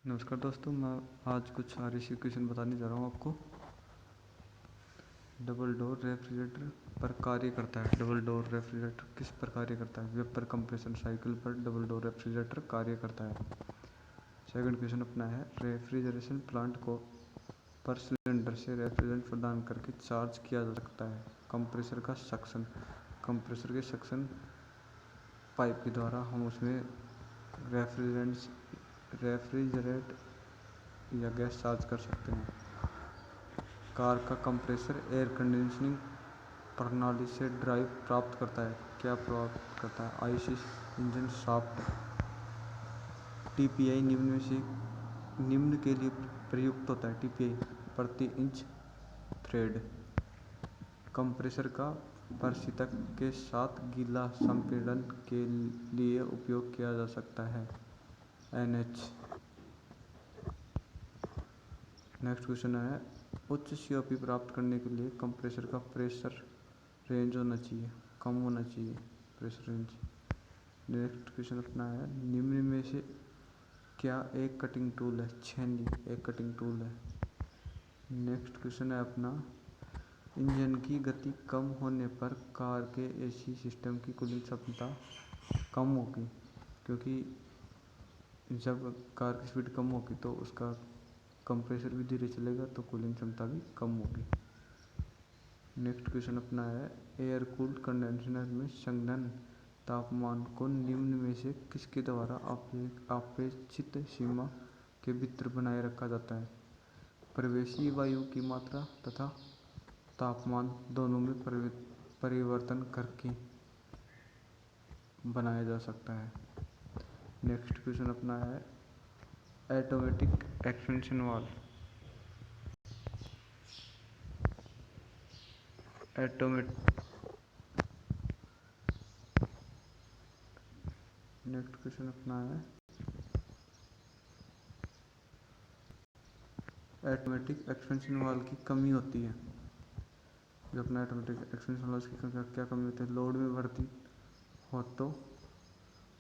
नमस्कार दोस्तों, मैं आज कुछ आरएसी क्वेश्चन बताने जा रहा हूँ आपको। डबल डोर रेफ्रिजरेटर पर कार्य करता है। डबल डोर रेफ्रिजरेटर किस पर कार्य करता है? वेपर कंप्रेशन साइकिल पर डबल डोर रेफ्रिजरेटर कार्य करता है। सेकंड क्वेश्चन अपना है, रेफ्रिजरेशन प्लांट को पर सिलेंडर से रेफ्रिजरेंट प्रदान करके चार्ज किया जा सकता है। कंप्रेसर का सक्शन, कंप्रेसर के सक्शन पाइप के द्वारा हम उसमें रेफ्रिजरेट या गैस चार्ज कर सकते हैं। कार का कंप्रेसर एयर कंडीशनिंग प्रणाली से ड्राइव प्राप्त करता है। क्या प्राप्त करता है? IC engine shaft. टीपीआई निम्न के लिए प्रयुक्त होता है। टीपीआई प्रति इंच थ्रेड। कंप्रेसर का प्रशीतक के साथ गीला संपीड़न के लिए उपयोग किया जा सकता है। एनएच। नेक्स्ट क्वेश्चन है, उच्च सीओपी प्राप्त करने के लिए कंप्रेसर का प्रेशर रेंज होना चाहिए, कम होना चाहिए प्रेशर रेंज। नेक्स्ट क्वेश्चन अपना है, निम्न में से क्या एक कटिंग टूल है? छेनी एक कटिंग टूल है। नेक्स्ट क्वेश्चन है अपना, इंजन की गति कम होने पर कार के एसी सिस्टम की कूलिंग क्षमता कम होगी, क्योंकि जब कार की स्पीड कम होगी तो उसका कंप्रेसर भी धीरे चलेगा तो कूलिंग क्षमता भी कम होगी। नेक्स्ट क्वेश्चन अपना है, एयर कूल्ड कंडेंसर में संघनन तापमान को निम्न में से किसके द्वारा अपेक्षित सीमा के भीतर बनाए रखा जाता है? प्रवेशी वायु की मात्रा तथा तापमान दोनों में परिवर्तन करके बनाया जा सकता है। नेक्स्ट क्वेश्चन अपना है, automatic expansion valve. Next question अपना है, ऑटोमेटिक एक्सपेंशन वाल्व की कमी होती है। जो अपना ऑटोमेटिक एक्सपेंशन वाल्व की क्या कमी होती है? लोड में वृद्धि हो तो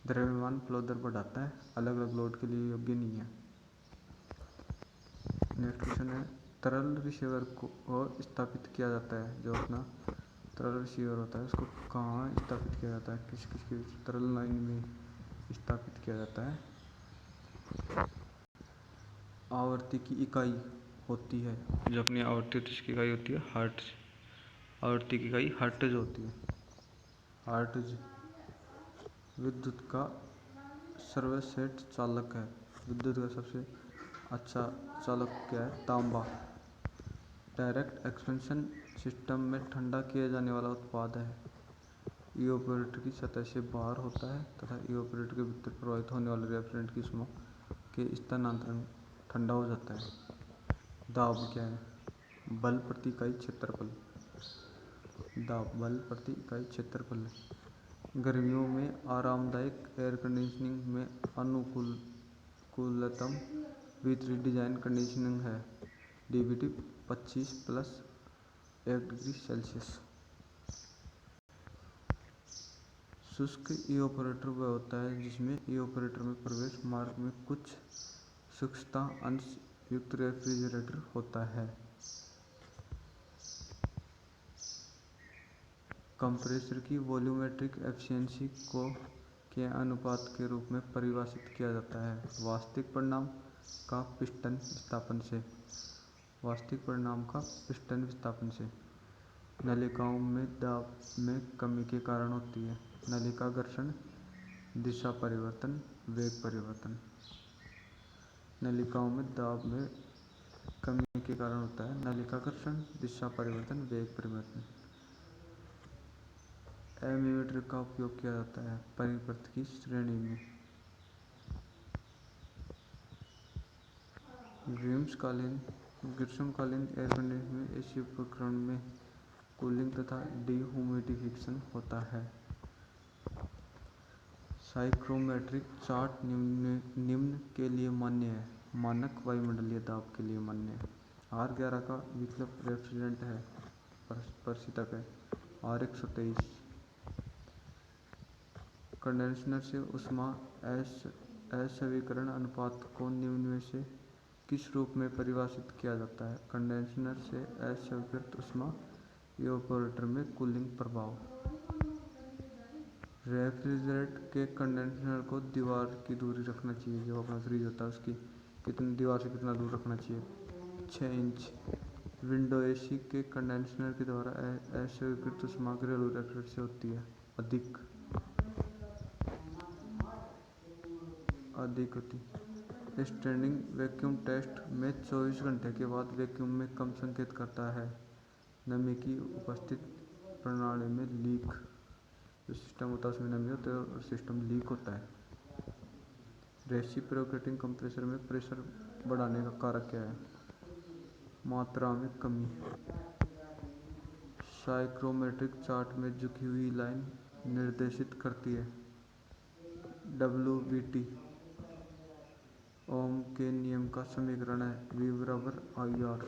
द्रव्यमान फ्लो दर बढ़ाता है, अलग अलग लोड के लिए योग्य नहीं है। नेक्स्ट क्वेश्चन है, तरल रिसीवर को स्थापित किया जाता है। जो अपना तरल रिसीवर होता है उसको कहाँ स्थापित किया जाता है? किस किस की तरल लाइन में स्थापित किया जाता है? आवर्ती की इकाई होती है। जो अपनी आवर्ती होती है उसकी इकाई होती है हर्ट्ज। आवर्ती की इकाई हर्ट्ज होती है। हर्ट्ज विद्युत का सर्वश्रेष्ठ चालक है। विद्युत का सबसे अच्छा चालक क्या है? तांबा। डायरेक्ट एक्सपेंशन सिस्टम में ठंडा किया जाने वाला उत्पाद है। इवेपोरेटर की सतह से बाहर होता है तथा इवेपोरेटर के भीतर प्रवाहित होने वाले रेफ्रिजरेंट की उष्मा के स्थानांतरण ठंडा हो जाता है। दाब क्या है? बल प्रति इकाई क्षेत्रफल। दाब बल प्रति इकाई क्षेत्रफल। गर्मियों में आरामदायक एयर कंडीशनिंग में अनुकूलतम V3 डिजाइन कंडीशनिंग है। DVT 25+1 degree Celsius. शुष्क इवेपोरेटर वह होता है जिसमें इवेपोरेटर में प्रवेश मार्ग में कुछ शुष्कता अंश युक्त रेफ्रिजरेटर होता है। कंप्रेसर की वॉल्यूमेट्रिक एफिशिएंसी को के अनुपात के रूप में परिभाषित किया जाता है। वास्तविक परिणाम का पिस्टन विस्थापन से। वास्तविक परिणाम का पिस्टन विस्थापन से। नलिकाओं में दाब में कमी के कारण होती है। नलिका घर्षण, दिशा परिवर्तन, वेग परिवर्तन। नलिकाओं में दाब में कमी के कारण होता है नलिका घर्षण, दिशा परिवर्तन, वेग परिवर्तन। एमीटर का उपयोग किया जाता है परिपथ की श्रेणी में। ग्रीष्मकालीन एयर कंडीशनर में एसी उपकरण में कूलिंग तथा डिह्यूमिडिफिकेशन होता है। साइक्रोमेट्रिक चार्ट निम्न के लिए मान्य है। मानक वायुमंडलीय दाब के लिए मान्य है। R11 का विकल्प रेफ्रिजरेंट है, प्रशीतक है। R123 कंडेंसर से ऊष्मा अस्वीकरण अनुपात को निम्न में से किस रूप में परिभाषित किया जाता है? कंडेंसर से अस्वीकृत ऊष्मा, इवेपोरेटर में कूलिंग प्रभाव। रेफ्रिजरेटर के कंडेंसर को दीवार की दूरी रखना चाहिए, जो अपना फ्रिज होता है उसकी कितनी दीवार से कितना दूर रखना चाहिए? 6 इंच। विंडो एसी के कंडेंसर के द्वारा अस्वीकृत ऊष्मा घरेलू रेफ्रिजरेटर से होती है अधिक होती। स्टैंडिंग वैक्यूम टेस्ट में 24 घंटे के बाद वैक्यूम में कम संकेत करता है नमी की उपस्थित प्रणाली में लीक। जो सिस्टम होता है उसमें नमी होती है और सिस्टम लीक होता है। रेसिप्रोकेटिंग कंप्रेसर में प्रेशर बढ़ाने का कारक क्या है? मात्रा में कमी। साइक्रोमेट्रिक चार्ट में झुकी हुई लाइन निर्देशित करती है WBT। ओम के नियम का समीकरण है V बराबर IR।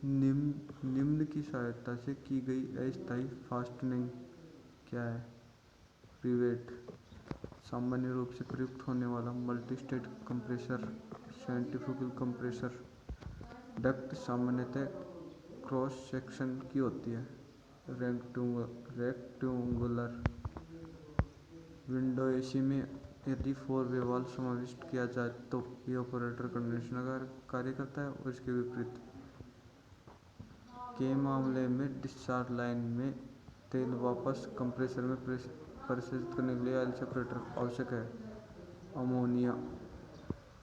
निम्न की सहायता से की गई अस्थायी फास्टनिंग क्या है? रिवेट। सामान्य रूप से प्रयुक्त होने वाला multi state compressor centrifugal compressor duct सामान्यतः क्रॉस सेक्शन की होती है रेक्टेंगुलर। विंडो एसी में यदि 4 वे वाल्व समाविष्ट किया जाए तो इवेपोरेटर कंडेंसर का कार्य करता है और इसके विपरीत के मामले में डिस्चार्ज लाइन में तेल वापस कंप्रेसर में परिशोधित करने के लिए ऑयल सेपरेटर आवश्यक है। अमोनिया।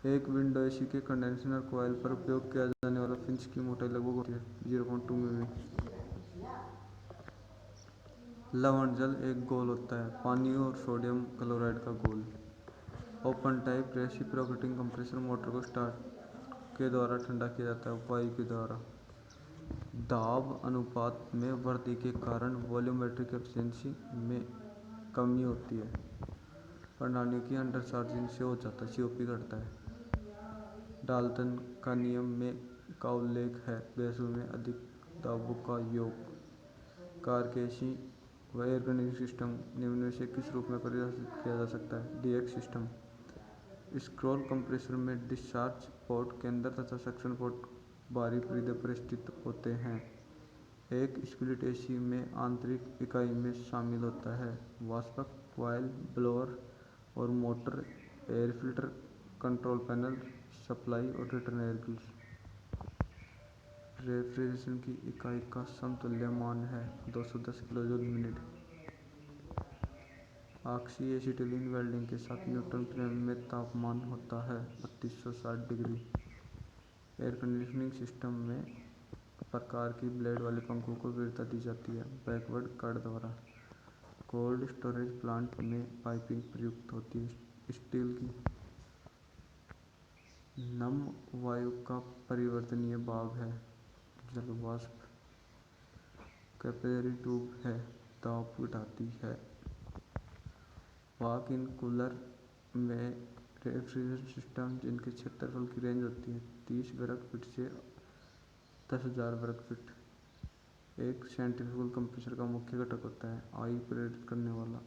एक विंडो एसी के कंडेंसर कॉइल पर उपयोग किया जाने वाला फिंच की मोटाई लगभग होती है 0.2 मिमी। लवण जल एक घोल होता है, पानी और सोडियम क्लोराइड का घोल। Open type reciprocating compressor motor को स्टार्ट के द्वारा ठंडा किया जाता है वायु के द्वारा। दाब अनुपात में वृद्धि के कारण वॉल्यूमेट्रिक एफिशिएंसी में कमी होती है। प्रणाली की अंडर चार्जिंग से हो जाता है, COP घटता है। डाल्टन का नियम में का उल्लेख है गैसों में अधिक दाबों का योग। कार के एसी व एयर कंडीशनिंग सिस्टम निम्न में से किस रूप में परिभाषित किया जा सकता है? DX system. स्क्रॉल कंप्रेसर में डिस्चार्ज पोर्ट केंद्र तथा सक्शन पोर्ट बाहरी परिधि पर स्थित होते हैं। एक स्प्लिट एसी में आंतरिक इकाई में शामिल होता है वाष्पक, कॉइल, ब्लोअर और motor, air filter, control panel, supply और रिटर्न एयर ग्रिल्स। रेफ्रिजरेशन की इकाई का समतुल्य मान है 210 kilojoule minute. Oxy acetylene welding के साथ न्यूटन फ्लेम में तापमान होता है 3260 डिग्री। एयर कंडीशनिंग सिस्टम में प्रकार की ब्लेड वाले पंखों को वरीयता दी जाती है बैकवर्ड कट द्वारा। कोल्ड स्टोरेज प्लांट में पाइपिंग प्रयुक्त होती है स्टील की। नम वायु का परिवर्तनीय भाग है जल वाष्प। कैपिलरी ट्यूब है, दाब घटाती है। वॉक इन कूलर में रेफ्रिजरेशन सिस्टम जिनके क्षेत्रफल की रेंज होती है 30 वर्ग फीट से 10,000 वर्ग फीट। एक सेंट्रीफ्यूगल कंप्रेसर का मुख्य घटक होता है आई प्रेरित करने वाला